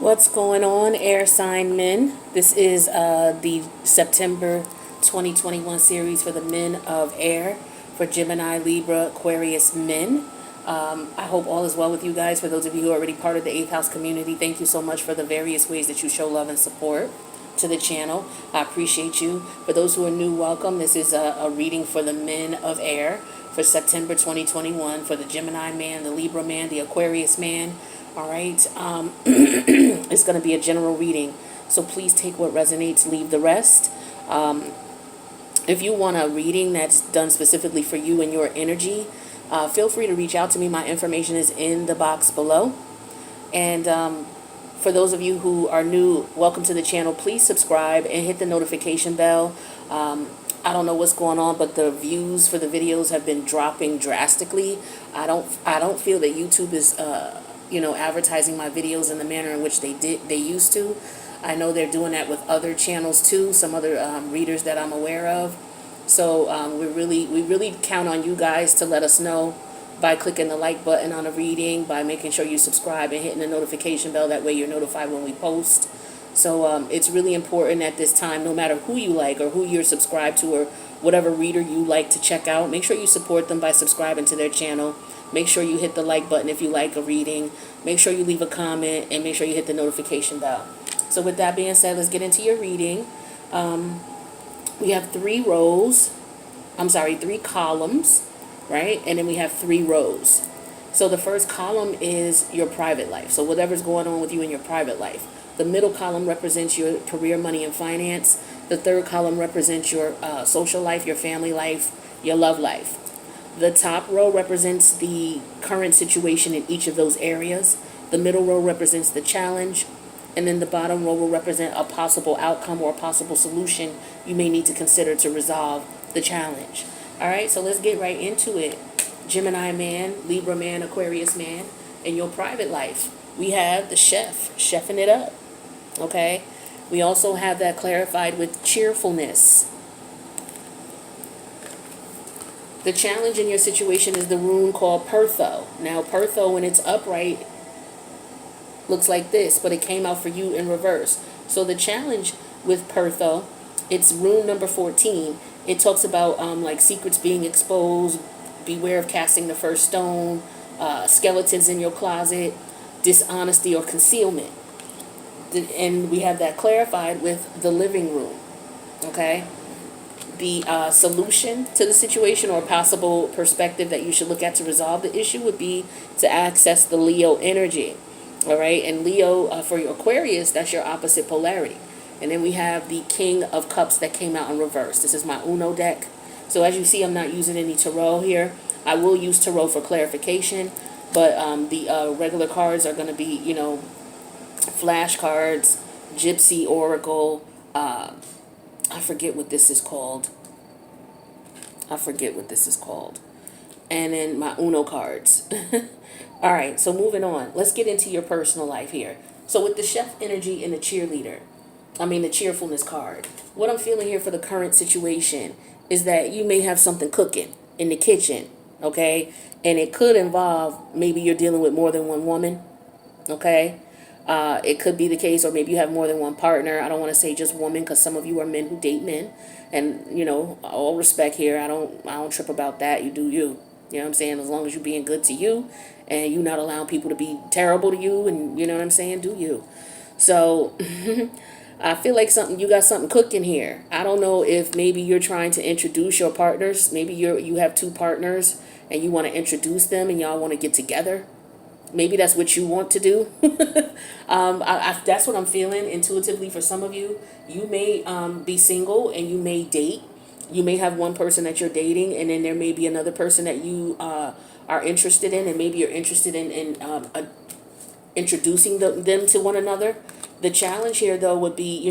What's going on, air sign men? This is the September 2021 series for the men of air for Gemini, Libra, Aquarius men. I hope all is well with you guys. For those of you who are already part of the 8th house community, thank you so much for the various ways that you show love and support to the channel. I appreciate you. For those who are new, welcome. This is a reading for the men of air for September 2021 for the Gemini man, the Libra man, the Aquarius man. All right. It's going to be a general reading, so please take what resonates, leave the rest. If you want a reading that's done specifically for you and your energy, feel free to reach out to me. My information is in the box below. And for those of you who are new, welcome to the channel. Please subscribe and hit the notification bell. I don't know what's going on, but the views for the videos have been dropping drastically. I don't feel that YouTube is advertising my videos in the manner in which they used to. I know they're doing that with other channels too, some other readers that I'm aware of. So we really count on you guys to let us know by clicking the like button on a reading, by making sure you subscribe and hitting the notification bell. That way you're notified when we post. So it's really important at this time, no matter who you like or who you're subscribed to or whatever reader you like to check out, make sure you support them by subscribing to their channel. Make sure you hit the like button if you like a reading. Make sure you leave a comment and make sure you hit the notification bell. So with that being said, let's get into your reading. We have three columns, right? And then we have 3 rows. So the first column is your private life. So whatever's going on with you in your private life. The middle column represents your career, money, and finance. The third column represents your social life, your family life, your love life. The top row represents the current situation in each of those areas. The middle row represents the challenge. And then the bottom row will represent a possible outcome or a possible solution you may need to consider to resolve the challenge. All right, so let's get right into it. Gemini man, Libra man, Aquarius man. In your private life, we have the chefing it up. Okay? We also have that clarified with cheerfulness. The challenge in your situation is the rune called Pertho. Now, Pertho, when it's upright, looks like this, but it came out for you in reverse. So the challenge with Pertho, it's rune number 14. It talks about like secrets being exposed, beware of casting the first stone, skeletons in your closet, dishonesty or concealment. And we have that clarified with the living room. Okay? The solution to the situation or possible perspective that you should look at to resolve the issue would be to access the Leo energy. All right, and Leo, for your Aquarius, that's your opposite polarity. And then we have the King of Cups that came out in reverse. This is my Uno deck. So as you see, I'm not using any tarot here. I will use tarot for clarification, but the regular cards are going to be, flash cards, Gypsy Oracle. I forget what this is called. And then my Uno cards. All right, so moving on. Let's get into your personal life here. So with the chef energy and the the cheerfulness card, what I'm feeling here for the current situation is that you may have something cooking in the kitchen, okay? And it could involve maybe you're dealing with more than one woman, okay? It could be the case, or maybe you have more than one partner. I don't want to say just woman because some of you are men who date men. And, all respect here. I don't trip about that. You do you. You know what I'm saying? As long as you're being good to you and you're not allowing people to be terrible to you, and you know what I'm saying, do you. So I feel like you got something cooking here. I don't know if maybe you're trying to introduce your partners. Maybe you have 2 partners and you want to introduce them and y'all want to get together. Maybe that's what you want to do. That's what I'm feeling intuitively for some of you. You may be single and you may date. You may have one person that you're dating, and then there may be another person that you are interested in, and maybe you're interested in introducing them to one another. The challenge here, though, would be,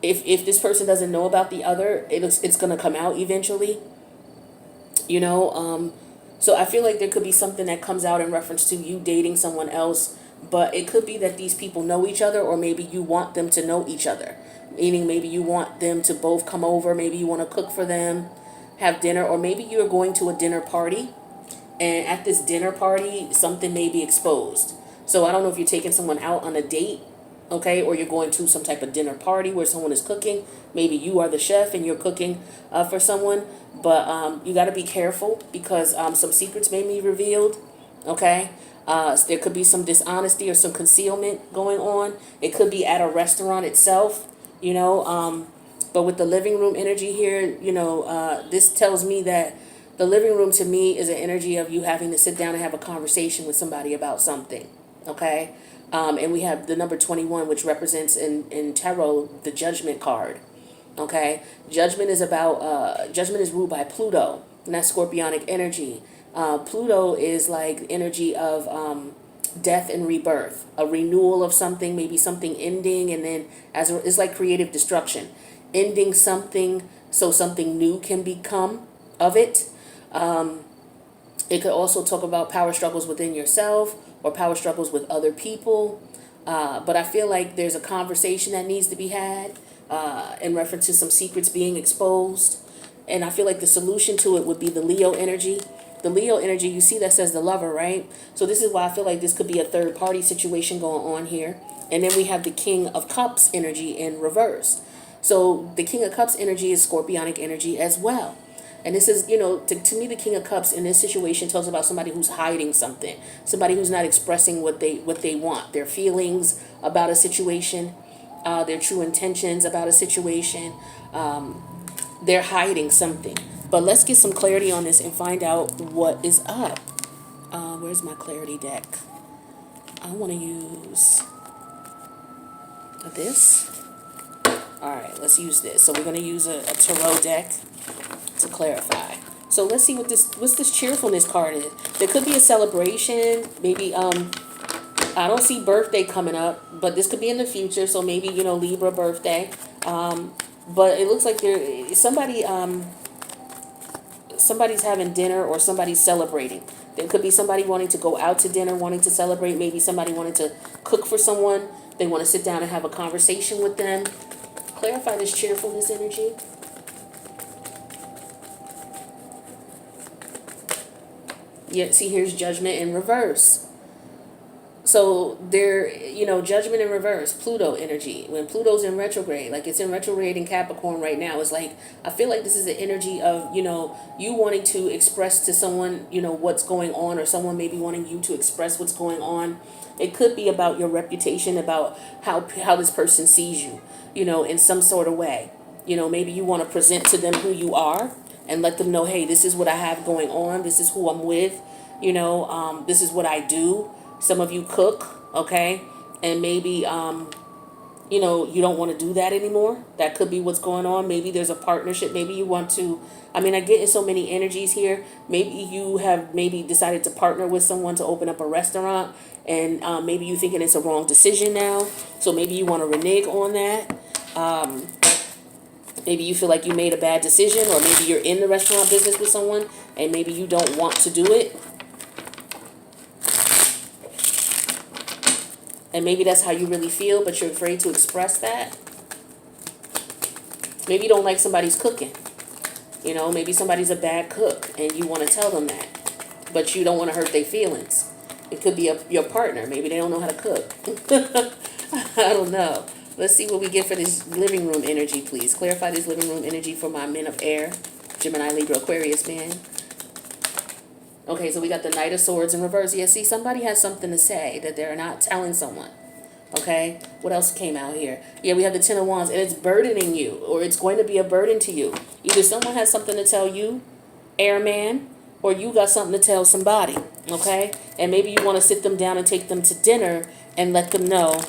if this person doesn't know about the other, it's going to come out eventually. So I feel like there could be something that comes out in reference to you dating someone else, but it could be that these people know each other, or maybe you want them to know each other. Meaning maybe you want them to both come over, maybe you want to cook for them, have dinner, or maybe you're going to a dinner party, and at this dinner party, something may be exposed. So I don't know if you're taking someone out on a date, okay, or you're going to some type of dinner party where someone is cooking. Maybe you are the chef and you're cooking for someone, but you got to be careful because some secrets may be revealed, okay. There could be some dishonesty or some concealment going on. It could be at a restaurant itself, you know. But with the living room energy here, you know, this tells me that the living room to me is an energy of you having to sit down and have a conversation with somebody about something, okay? And we have the number 21, which represents in tarot the judgment card, okay? Judgment is about, judgment is ruled by Pluto, and that's scorpionic energy. Pluto is like energy of death and rebirth, a renewal of something, maybe something ending, and then it's like creative destruction, ending something so something new can become of it. It could also talk about power struggles within yourself or power struggles with other people. But I feel like there's a conversation that needs to be had in reference to some secrets being exposed. And I feel like the solution to it would be the Leo energy. The Leo energy, you see that says the lover, right? So this is why I feel like this could be a third party situation going on here. And then we have the King of Cups energy in reverse. So the King of Cups energy is scorpionic energy as well. And this is, you know, to me, the King of Cups in this situation tells about somebody who's hiding something, somebody who's not expressing what they want, their feelings about a situation, their true intentions about a situation. They're hiding something. But let's get some clarity on this and find out what is up. Where's my clarity deck? I want to use this. All right, let's use this. So we're going to use a tarot deck to clarify. So let's see what's this cheerfulness card is. There could be a celebration. Maybe I don't see birthday coming up, but this could be in the future. So maybe, you know, Libra birthday. But it looks like somebody's having dinner or somebody's celebrating. There could be somebody wanting to go out to dinner, wanting to celebrate. Maybe somebody wanting to cook for someone. They want to sit down and have a conversation with them. Clarify this cheerfulness energy. Yeah, see, here's judgment in reverse. So there, you know, judgment in reverse, Pluto energy. When Pluto's in retrograde, like it's in retrograde in Capricorn right now, it's like, I feel like this is the energy of, you know, you wanting to express to someone, you know, what's going on, or someone maybe wanting you to express what's going on. It could be about your reputation, about how this person sees you, you know, in some sort of way. You know, maybe you want to present to them who you are and let them know, hey, this is what I have going on. This is who I'm with. You know, this is what I do. Some of you cook, okay? And maybe, you know, you don't want to do that anymore. That could be what's going on. Maybe there's a partnership. Maybe you want to, I mean, I get in so many energies here. Maybe you have decided to partner with someone to open up a restaurant. And maybe you're thinking it's a wrong decision now. So maybe you want to renege on that. Maybe you feel like you made a bad decision, or maybe you're in the restaurant business with someone and maybe you don't want to do it. And maybe that's how you really feel, but you're afraid to express that. Maybe you don't like somebody's cooking. You know, maybe somebody's a bad cook and you want to tell them that, but you don't want to hurt their feelings. It could be your partner. Maybe they don't know how to cook. I don't know. Let's see what we get for this living room energy, please. Clarify this living room energy for my men of air, Gemini, Libra, Aquarius, man. Okay, so we got the Knight of Swords in reverse. Yeah, see, somebody has something to say that they're not telling someone. Okay, what else came out here? Yeah, we have the Ten of Wands, and it's burdening you, or it's going to be a burden to you. Either someone has something to tell you, airman, or you got something to tell somebody, okay? And maybe you want to sit them down and take them to dinner and let them know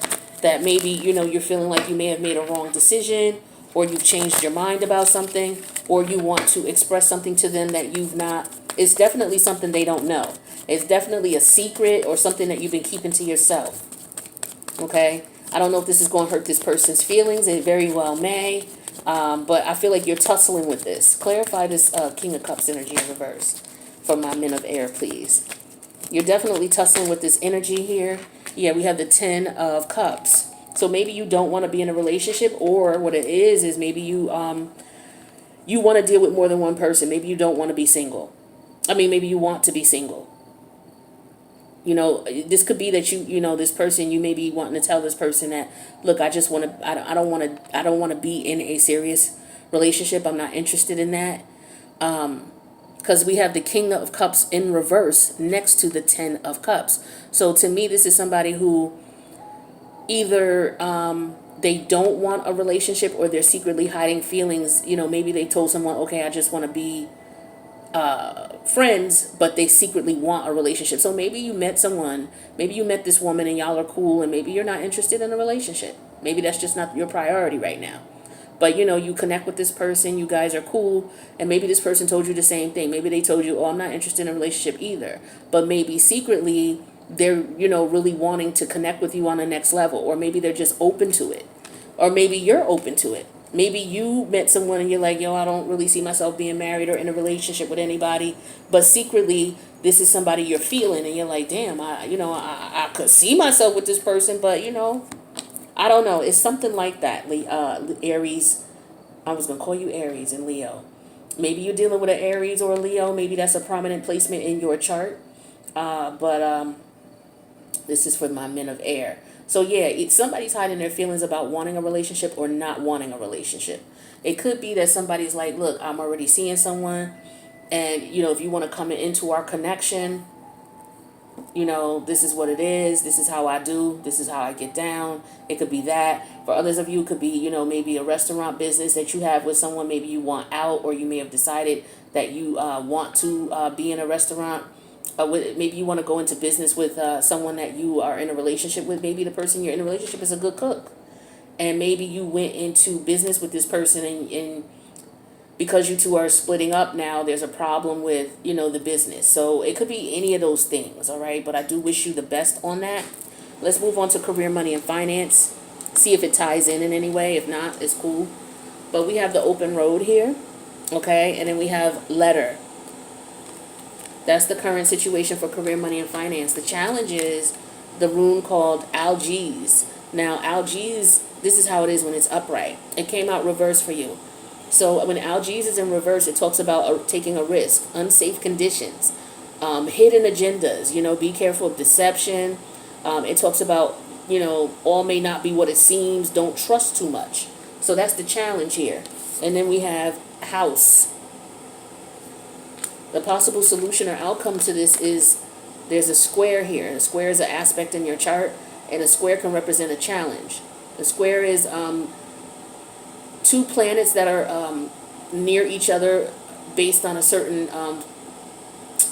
that maybe, you know, you're feeling like you may have made a wrong decision, or you've changed your mind about something, or you want to express something to them that you've not. It's definitely something they don't know. It's definitely a secret or something that you've been keeping to yourself. Okay? I don't know if this is going to hurt this person's feelings. It very well may. But I feel like you're tussling with this. Clarify this King of Cups energy in reverse for my men of air, please. You're definitely tussling with this energy here. Yeah, we have the 10 of Cups. So maybe you don't want to be in a relationship, or what it is maybe you you want to deal with more than one person. Maybe you don't want to be single. I mean, maybe you want to be single. You know, this could be that this person, you may be wanting to tell this person that, look, I just want to, I don't want to be in a serious relationship. I'm not interested in that. Because we have the King of Cups in reverse next to the Ten of Cups. So to me, this is somebody who either they don't want a relationship, or they're secretly hiding feelings. Maybe they told someone, okay, I just want to be friends, but they secretly want a relationship. So maybe you met someone, maybe you met this woman and y'all are cool, and maybe you're not interested in a relationship. Maybe that's just not your priority right now. But you connect with this person, you guys are cool, and maybe this person told you the same thing. Maybe they told you, oh, I'm not interested in a relationship either. But maybe secretly they're, really wanting to connect with you on the next level, or maybe they're just open to it. Or maybe you're open to it. Maybe you met someone and you're like, yo, I don't really see myself being married or in a relationship with anybody. But secretly, this is somebody you're feeling, and you're like, damn, I could see myself with this person, but I don't know. It's something like that, Aries. I was going to call you Aries and Leo. Maybe you're dealing with an Aries or a Leo. Maybe that's a prominent placement in your chart. But this is for my men of air. So yeah, somebody's hiding their feelings about wanting a relationship or not wanting a relationship. It could be that somebody's like, look, I'm already seeing someone, and if you want to come into our connection, this is what it is. This is how I do. This is how I get down. It could be that. For others of you, it could be, maybe a restaurant business that you have with someone. Maybe you want out, or you may have decided that you want to be in a restaurant. Maybe you want to go into business with someone that you are in a relationship with. Maybe the person you're in a relationship is a good cook. And maybe you went into business with this person, and because you two are splitting up now, there's a problem with, the business. So it could be any of those things, all right? But I do wish you the best on that. Let's move on to career, money, and finance. See if it ties in any way. If not, it's cool. But we have the open road here, okay? And then we have letter. That's the current situation for career, money, and finance. The challenge is the rune called algaes. Now, algaes, this is how it is when it's upright. It came out reverse for you. So when algaes is in reverse, it talks about taking a risk, unsafe conditions, hidden agendas, be careful of deception. It talks about, all may not be what it seems. Don't trust too much. So that's the challenge here. And then we have house. The possible solution or outcome to this is there's a square here. And a square is an aspect in your chart, and a square can represent a challenge. The square is two planets that are near each other based on a certain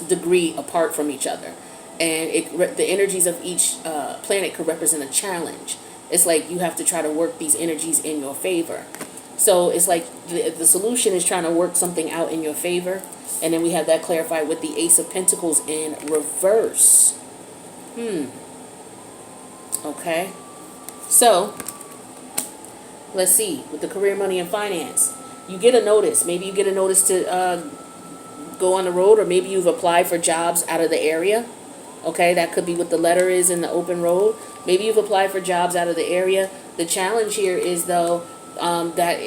degree apart from each other. And the energies of each planet could represent a challenge. It's like you have to try to work these energies in your favor. So it's like the solution is trying to work something out in your favor. And then we have that clarified with the Ace of Pentacles in reverse. Okay. So let's see, with the career, money, and finance, you get a notice. Maybe you get a notice to go on the road, or maybe you've applied for jobs out of the area. Okay, that could be what the letter is in the open road. Maybe you've applied for jobs out of the area. The challenge here is, though, that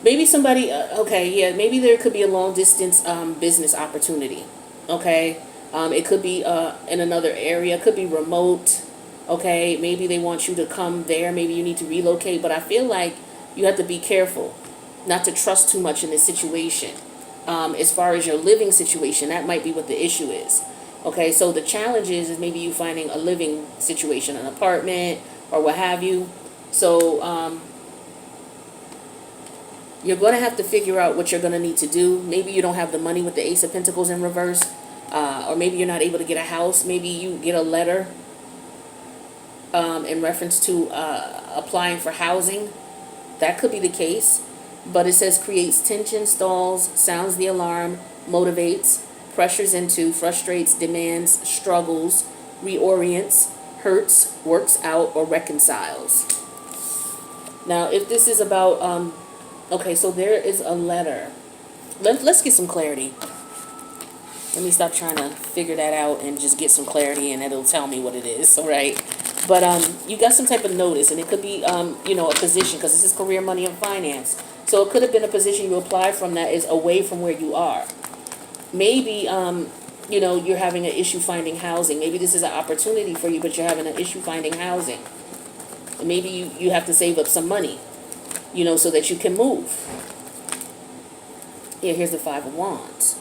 maybe somebody, maybe there could be a long distance business opportunity. Okay, it could be in another area. It could be remote. Okay, maybe they want you to come there. Maybe you need to relocate. But I feel like you have to be careful not to trust too much in this situation. As far as your living situation, that might be what the issue is. Okay, so the challenge is maybe you finding a living situation, an apartment or what have you. So you're going to have to figure out what you're going to need to do. Maybe you don't have the money with the Ace of Pentacles in reverse. Or maybe you're not able to get a house. Maybe you get a letter in reference to applying for housing. That could be the case. But it says creates tension, stalls, sounds the alarm, motivates, pressures into, frustrates, demands, struggles, reorients, hurts, works out, or reconciles. Now, if this is about, okay, so there is a letter. Let's get some clarity. Let me stop trying to figure that out and just get some clarity, and it'll tell me what it is, all right? But you got some type of notice, and it could be, a position, because this is career, money, and finance. So it could have been a position you applied from that is away from where you are. Maybe you're having an issue finding housing. Maybe this is an opportunity for you, but you're having an issue finding housing. And maybe you have to save up some money, so that you can move. Yeah, here's the Five of Wands.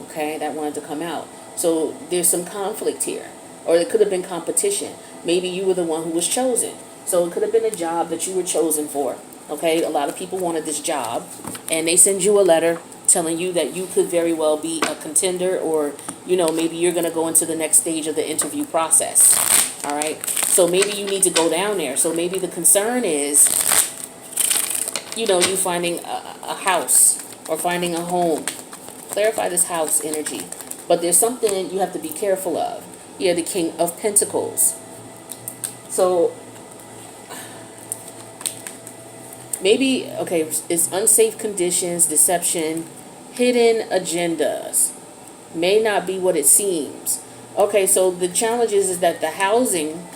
Okay, that wanted to come out. So there's some conflict here. Or it could have been competition. Maybe you were the one who was chosen. So it could have been a job that you were chosen for. Okay, a lot of people wanted this job. And they send you a letter telling you that you could very well be a contender, or, maybe you're going to go into the next stage of the interview process. All right. So maybe you need to go down there. So maybe the concern is, you finding a house or finding a home. Clarify this house energy. But there's something you have to be careful of. Yeah, the King of Pentacles. So maybe, okay, it's unsafe conditions, deception, hidden agendas. May not be what it seems. Okay, so the challenge is that the housing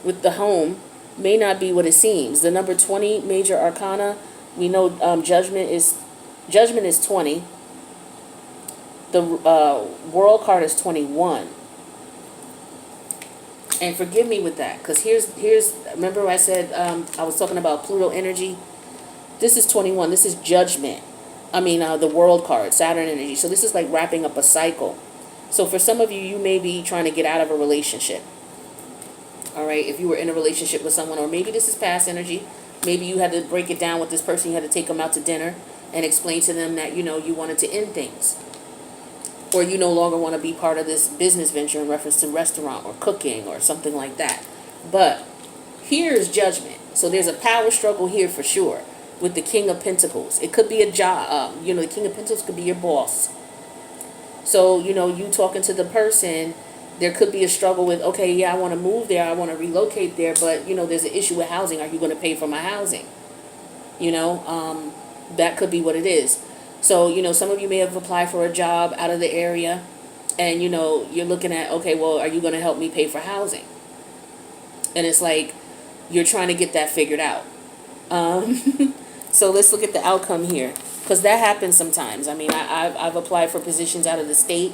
with the home may not be what it seems. The number 20, major arcana, we know judgment is 20. The world card is 21. And forgive me with that, because here's remember I said I was talking about Pluto energy. This is 21. This is judgment. The world card, Saturn energy. So this is like wrapping up a cycle. So for some of you, you may be trying to get out of a relationship. All right, if you were in a relationship with someone, or maybe this is past energy. Maybe you had to break it down with this person. You had to take them out to dinner and explain to them that, you wanted to end things. Or you no longer want to be part of this business venture in reference to restaurant or cooking or something like that. But here's judgment. So there's a power struggle here for sure with the King of Pentacles. It could be a job. The King of Pentacles could be your boss. So, you talking to the person, there could be a struggle with, okay, yeah, I want to move there. I want to relocate there. But, there's an issue with housing. Are you going to pay for my housing? That could be what it is. So, some of you may have applied for a job out of the area, and, you're looking at, okay, well, are you going to help me pay for housing? And it's like you're trying to get that figured out. So let's look at the outcome here, because that happens sometimes. I've applied for positions out of the state,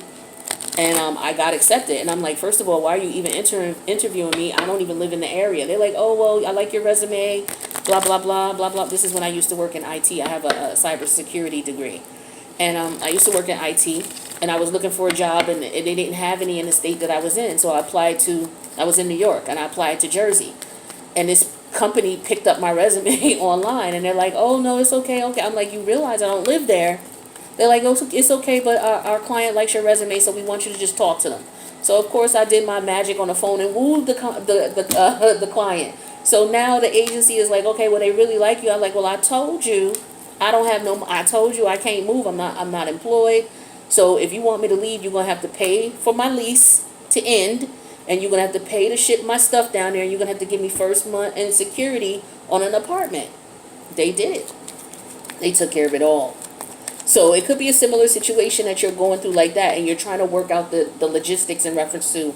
and I got accepted. And I'm like, first of all, why are you even interviewing me? I don't even live in the area. They're like, oh, well, I like your resume. Blah, blah, blah, blah, blah. This is when I used to work in IT. I have a cybersecurity degree. And I used to work in IT, and I was looking for a job, and they didn't have any in the state that I was in. So I was in New York, and I applied to Jersey. And this company picked up my resume online, and they're like, oh, no, it's okay. I'm like, you realize I don't live there. They're like, oh, it's okay, but our client likes your resume, so we want you to just talk to them. So, of course, I did my magic on the phone and wooed the client. So now the agency is like, okay, well, they really like you. I'm like, well, I told you I told you I can't move. I'm not employed. So if you want me to leave, you're going to have to pay for my lease to end, and you're going to have to pay to ship my stuff down there, and you're going to have to give me first month and security on an apartment. They did it. They took care of it all. So it could be a similar situation that you're going through like that, and you're trying to work out the logistics in reference to,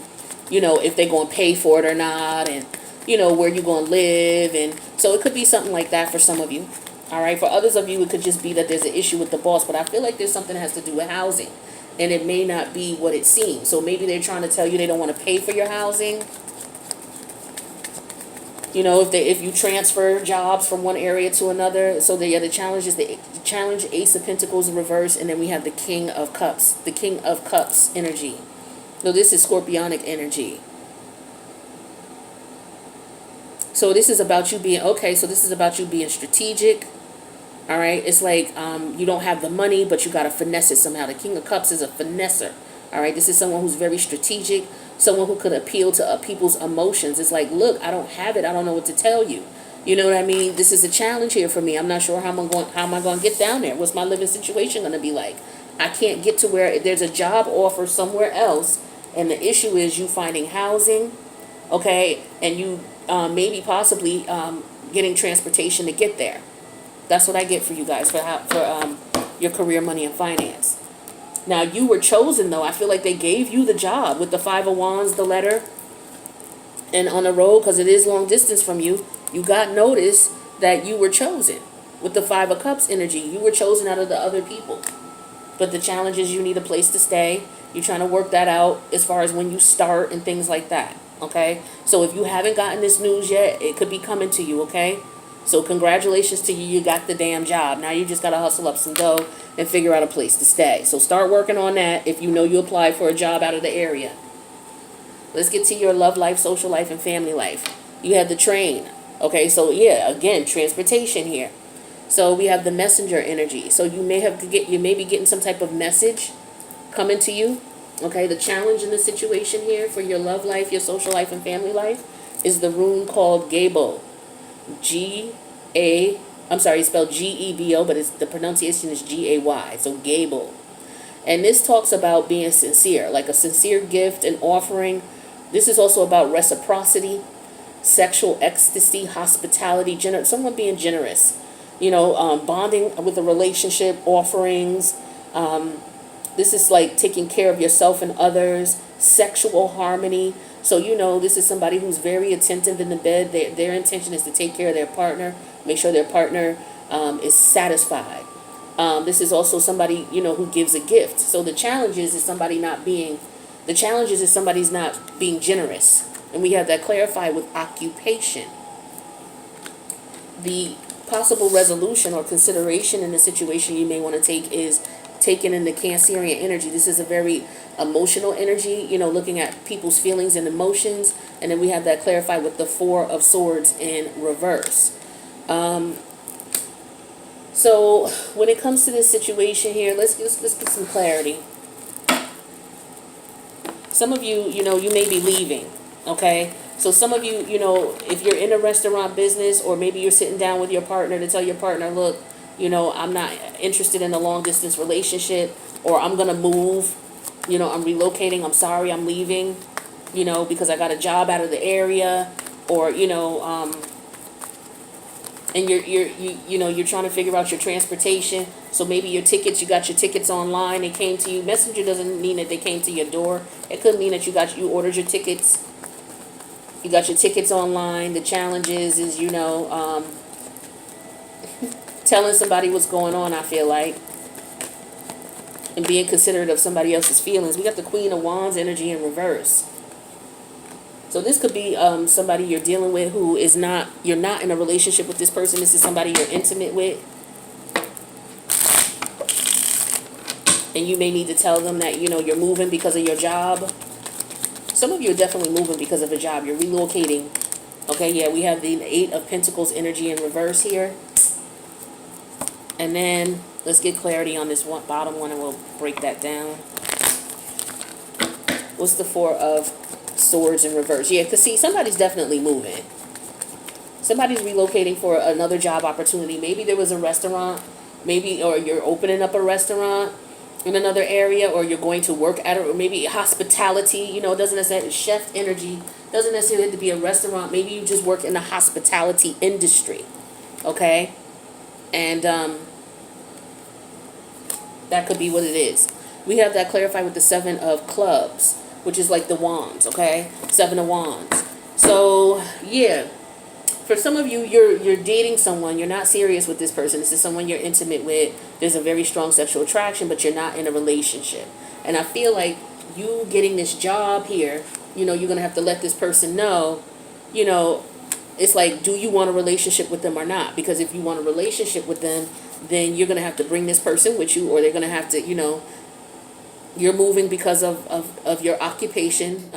if they're going to pay for it or not, and where you're going to live. And so it could be something like that for some of you. All right. For others of you, it could just be that there's an issue with the boss. But I feel like there's something that has to do with housing. And it may not be what it seems. So maybe they're trying to tell you they don't want to pay for your housing. If you transfer jobs from one area to another. So the challenge is the challenge, Ace of Pentacles in reverse. And then we have the King of Cups. The King of Cups energy. So this is Scorpionic energy. So this is about you being, so this is about you being strategic. All right. It's like you don't have the money, but you got to finesse it somehow. The King of Cups is a finesser. All right. This is someone who's very strategic, someone who could appeal to people's emotions. It's like, look, I don't have it. I don't know what to tell you. You know what I mean? This is a challenge here for me. I'm not sure how am I going to get down there? What's my living situation going to be like? I can't get to where there's a job offer somewhere else. And the issue is you finding housing. Okay. And you maybe possibly getting transportation to get there. That's what I get for you guys for your career, money, and finance. Now, you were chosen, though. I feel like they gave you the job with the Five of Wands, the letter, and on the road, because it is long distance from you. You got notice that you were chosen with the Five of Cups energy. You were chosen out of the other people. But the challenge is you need a place to stay, You're trying to work that out as far as when you start and things like that. Okay? So if you haven't gotten this news yet, it could be coming to you, okay? So congratulations to you. You got the damn job. Now you just got to hustle up some dough and figure out a place to stay. So start working on that if you know you applied for a job out of the area. Let's get to your love life, social life, and family life. You have the train. Okay, so yeah, again, transportation here. So we have the messenger energy. So you may be getting some type of message coming to you. Okay, the challenge in the situation here for your love life, your social life, and family life is the rune called Gabo. It's spelled Gebo, but the pronunciation is Gay. So Gable. And this talks about being sincere, like a sincere gift and offering. This is also about reciprocity, sexual ecstasy, hospitality, someone being generous, bonding with a relationship, offerings. This is like taking care of yourself and others, sexual harmony. So, this is somebody who's very attentive in the bed. Their intention is to take care of their partner, make sure their partner is satisfied. This is also somebody, who gives a gift. So the challenge is somebody's not being generous. And we have that clarified with occupation. The possible resolution or consideration in the situation you may want to take is taken in the Cancerian energy. This is a very emotional energy, looking at people's feelings and emotions. And then we have that clarified with the Four of Swords in reverse. So when it comes to this situation here, let's get some clarity. Some of you, you may be leaving, okay? So some of you, if you're in a restaurant business, or maybe you're sitting down with your partner to tell your partner, look, I'm not interested in a long distance relationship, or I'm going to move, I'm relocating, I'm sorry, I'm leaving, because I got a job out of the area, or, and you're trying to figure out your transportation. So maybe you got your tickets online, they came to you. Messenger doesn't mean that they came to your door. It could mean that you ordered your tickets. You got your tickets online. The challenge is telling somebody what's going on, I feel like, and being considerate of somebody else's feelings. We got the Queen of Wands energy in reverse. So this could be somebody you're dealing with who is you're not in a relationship with this person. This is somebody you're intimate with. And you may need to tell them that, you're moving because of your job. Some of you are definitely moving because of a job. You're relocating. Okay, yeah, we have the Eight of Pentacles energy in reverse here. And then let's get clarity on this bottom one, and we'll break that down. What's the Four of Swords in reverse? Yeah, because see, somebody's definitely moving. Somebody's relocating for another job opportunity. Maybe there was a restaurant, or you're opening up a restaurant in another area, or you're going to work at it, or maybe hospitality. It doesn't necessarily, chef energy doesn't necessarily have to be a restaurant. Maybe you just work in the hospitality industry, okay? And that could be what it is. We have that clarified with the Seven of Clubs, which is like the wands, okay? Seven of Wands. So, yeah. For some of you, you're dating someone. You're not serious with this person. This is someone you're intimate with. There's a very strong sexual attraction, but you're not in a relationship. And I feel like you getting this job here, you're going to have to let this person know, it's like, do you want a relationship with them or not? Because if you want a relationship with them, then you're going to have to bring this person with you, or they're going to have to, you're moving because of your occupation.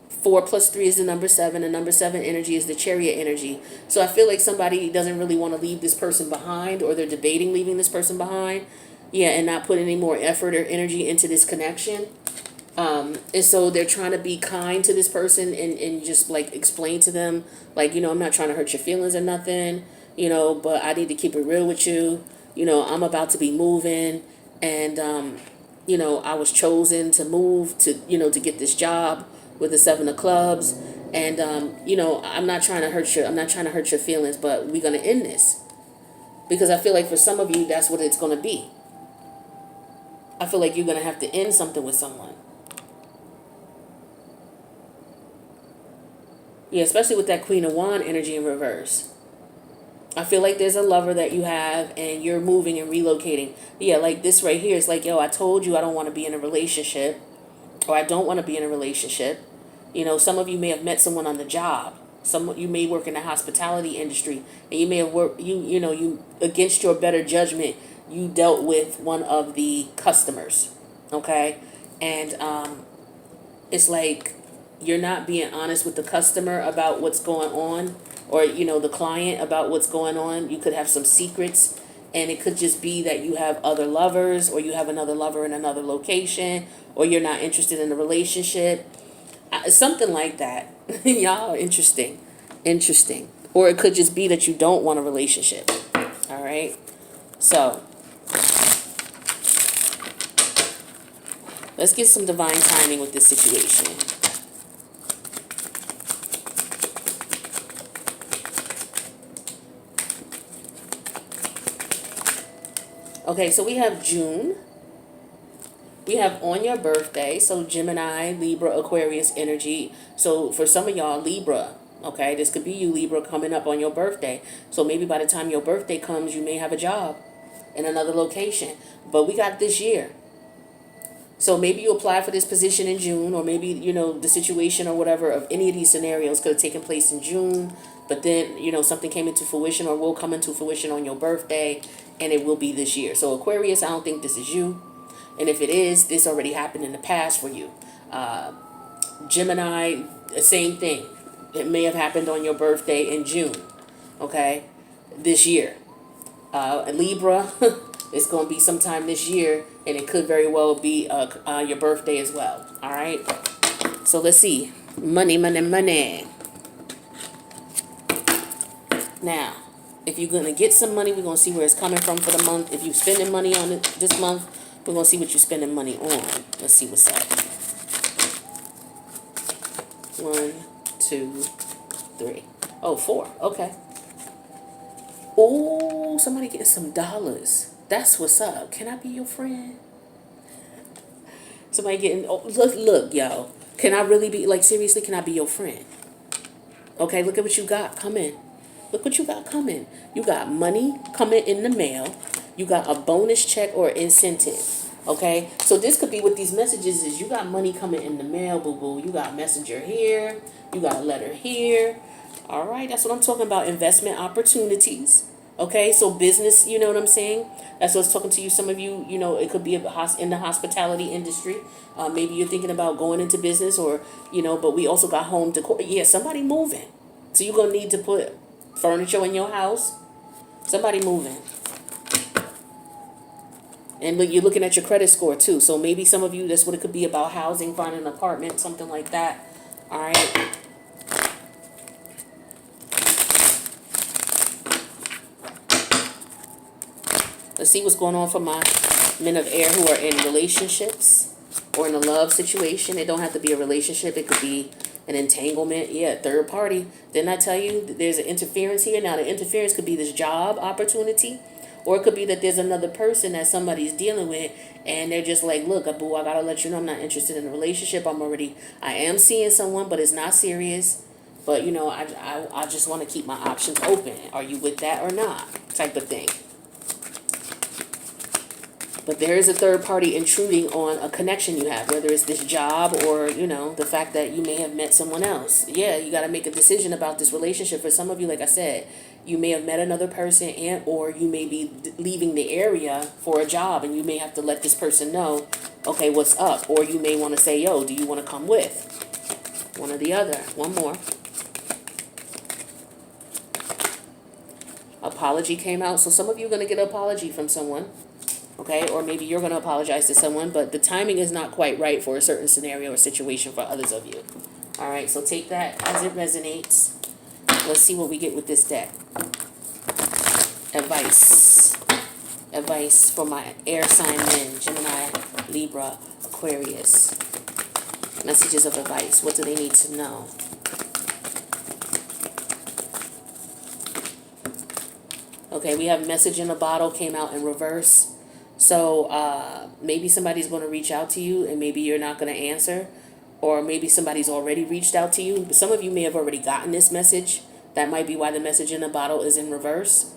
4 plus 3 is the number 7, and number 7 energy is the Chariot energy. So I feel like somebody doesn't really want to leave this person behind, or they're debating leaving this person behind. Yeah, and not put any more effort or energy into this connection. And so they're trying to be kind to this person and just like explain to them, like, I'm not trying to hurt your feelings or nothing, but I need to keep it real with you. I'm about to be moving, and, I was chosen to move to get this job with the Seven of Clubs. And, I'm not trying to hurt your feelings, but we're going to end this. Because I feel like for some of you, that's what it's going to be. I feel like you're going to have to end something with someone. Yeah, especially with that Queen of Wands energy in reverse. I feel like there's a lover that you have, and you're moving and relocating. Yeah, like this right here is like, yo, I told you I don't want to be in a relationship. or I don't want to be in a relationship. Some of you may have met someone on the job. Some you may work in the hospitality industry, and you may have worked. You against your better judgment, you dealt with one of the customers, okay, and it's like you're not being honest with the customer about what's going on, or the client about what's going on. You could have some secrets, and it could just be that you have other lovers, or you have another lover in another location, or you're not interested in the relationship. Something like that. Y'all are interesting, or it could just be that you don't want a relationship. All right, so let's get some divine timing with this situation. Okay, so we have June. We have on your birthday, so Gemini, Libra, Aquarius energy. So for some of y'all, Libra, okay, this could be you, Libra, coming up on your birthday. So maybe by the time your birthday comes, you may have a job in another location. But we got this year. So maybe you apply for this position in June, or maybe, the situation or whatever of any of these scenarios could have taken place in June. But then, something came into fruition or will come into fruition on your birthday, and it will be this year. So Aquarius, I don't think this is you. And if it is, this already happened in the past for you. Gemini, same thing. It may have happened on your birthday in June, okay, this year. Libra, it's going to be sometime this year, and it could very well be your birthday as well. All right. So let's see. Money, money, money. Now, if you're going to get some money, we're going to see where it's coming from for the month. If you're spending money on it this month, we're going to see what you're spending money on. Let's see what's up. 1, 2, 3. Oh, 4. Okay. Oh, somebody getting some dollars. That's what's up. Can I be your friend? Somebody getting... Oh, look, y'all. Can I really be... Like, seriously, can I be your friend? Okay, look at what you got coming. Look what you got coming. You got money coming in the mail. You got a bonus check or incentive. Okay, so this could be what these messages is. You got money coming in the mail, boo-boo. You got messenger here. You got a letter here. All right, that's what I'm talking about. Investment opportunities. Okay, so business, you know what I'm saying? That's what's talking to you. Some of you, it could be in the hospitality industry. Maybe you're thinking about going into business, or, but we also got home decor. Yeah, somebody moving. So you're going to need to put furniture in your house. Somebody moving. And you're looking at your credit score too. So maybe some of you, that's what it could be about: housing, finding an apartment, something like that. All right. Let's see what's going on for my men of air who are in relationships or in a love situation. It don't have to be a relationship. It could be an entanglement. Yeah, third party. Didn't I tell you there's an interference here? Now, the interference could be this job opportunity, or it could be that there's another person that somebody's dealing with, and they're just like, look, boo, I gotta let you know I'm not interested in a relationship. I am seeing someone, but it's not serious. But, I just want to keep my options open. Are you with that or not? Type of thing. But there is a third party intruding on a connection you have, whether it's this job or, the fact that you may have met someone else. Yeah, you got to make a decision about this relationship. For some of you, like I said, you may have met another person, and or you may be leaving the area for a job, and you may have to let this person know, okay, what's up? Or you may want to say, yo, do you want to come with? One or the other. One more. Apology came out. So some of you are going to get an apology from someone. Okay, or maybe you're going to apologize to someone, but the timing is not quite right for a certain scenario or situation for others of you. All right, so take that as it resonates. Let's see what we get with this deck. Advice. Advice for my air sign men, Gemini, Libra, Aquarius. Messages of advice. What do they need to know? Okay, we have message in a bottle came out in reverse. So maybe somebody's going to reach out to you, and maybe you're not going to answer. Or maybe somebody's already reached out to you. But some of you may have already gotten this message. That might be why the message in the bottle is in reverse.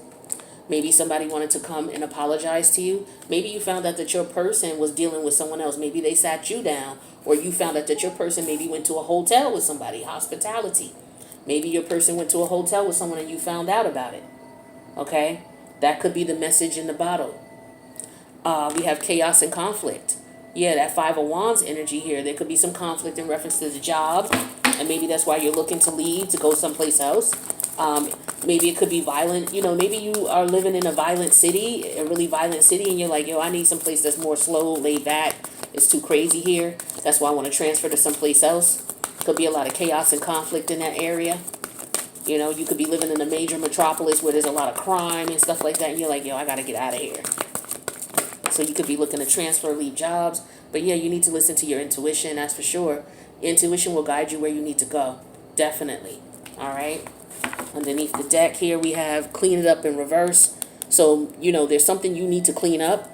Maybe somebody wanted to come and apologize to you. Maybe you found out that your person was dealing with someone else. Maybe they sat you down, or you found out that your person maybe went to a hotel with somebody, hospitality. Maybe your person went to a hotel with someone and you found out about it. Okay? That could be the message in the bottle. We have chaos and conflict. Yeah, that Five of Wands energy here. There could be some conflict in reference to the job, and maybe that's why you're looking to leave to go someplace else. Maybe it could be violent. Maybe you are living in a violent city, a really violent city, and you're like, yo, I need some place that's more slow, laid back. It's too crazy here. That's why I want to transfer to someplace else. Could be a lot of chaos and conflict in that area. You could be living in a major metropolis where there's a lot of crime and stuff like that, and you're like, yo, I got to get out of here. So you could be looking to transfer, leave jobs. But yeah, you need to listen to your intuition, that's for sure. Intuition will guide you where you need to go. Definitely. All right. Underneath the deck here, we have clean it up in reverse. So, there's something you need to clean up.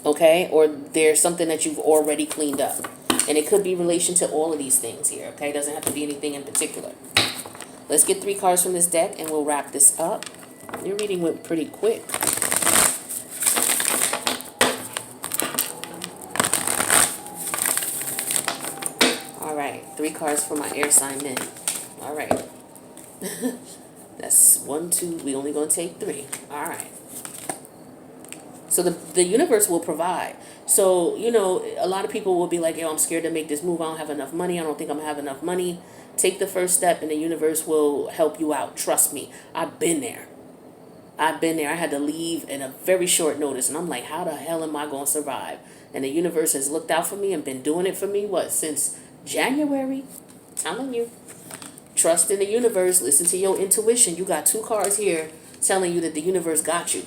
Okay. Or there's something that you've already cleaned up. And it could be relation to all of these things here. Okay. It doesn't have to be anything in particular. Let's get 3 cards from this deck and we'll wrap this up. Your reading went pretty quick. All right, 3 cards for my air sign men. All right. That's 1, 2. We only going to take 3. All right. So the universe will provide. So, a lot of people will be like, yo, I'm scared to make this move. I don't have enough money. I don't think I'm going to have enough money. Take the first step and the universe will help you out. Trust me. I've been there. I had to leave in a very short notice. And I'm like, how the hell am I going to survive? And the universe has looked out for me and been doing it for me, since January? Telling you. Trust in the universe. Listen to your intuition. You got 2 cards here telling you that the universe got you.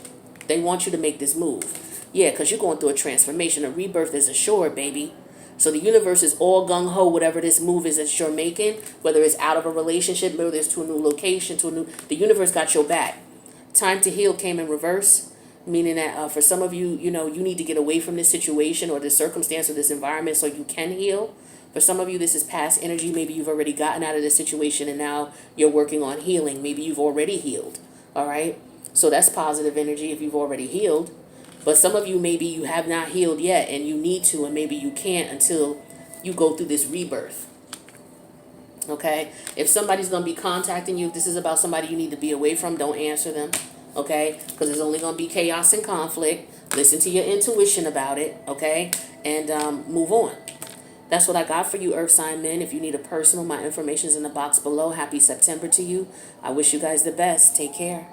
They want you to make this move. Yeah, because you're going through a transformation. A rebirth is assured, baby. So the universe is all gung-ho, whatever this move is that you're making, whether it's out of a relationship, whether it's to a new location, the universe got your back. Time to heal came in reverse, meaning that for some of you, you need to get away from this situation or this circumstance or this environment so you can heal. For some of you, this is past energy. Maybe you've already gotten out of this situation and now you're working on healing. Maybe you've already healed. All right. So that's positive energy if you've already healed. But some of you, maybe you have not healed yet and you need to, and maybe you can't until you go through this rebirth. Okay. If somebody's going to be contacting you, if this is about somebody you need to be away from, don't answer them. Okay. Because there's only going to be chaos and conflict. Listen to your intuition about it. Okay. And move on. That's what I got for you, Earth sign men. If you need a personal, my information is in the box below. Happy September to you. I wish you guys the best. Take care.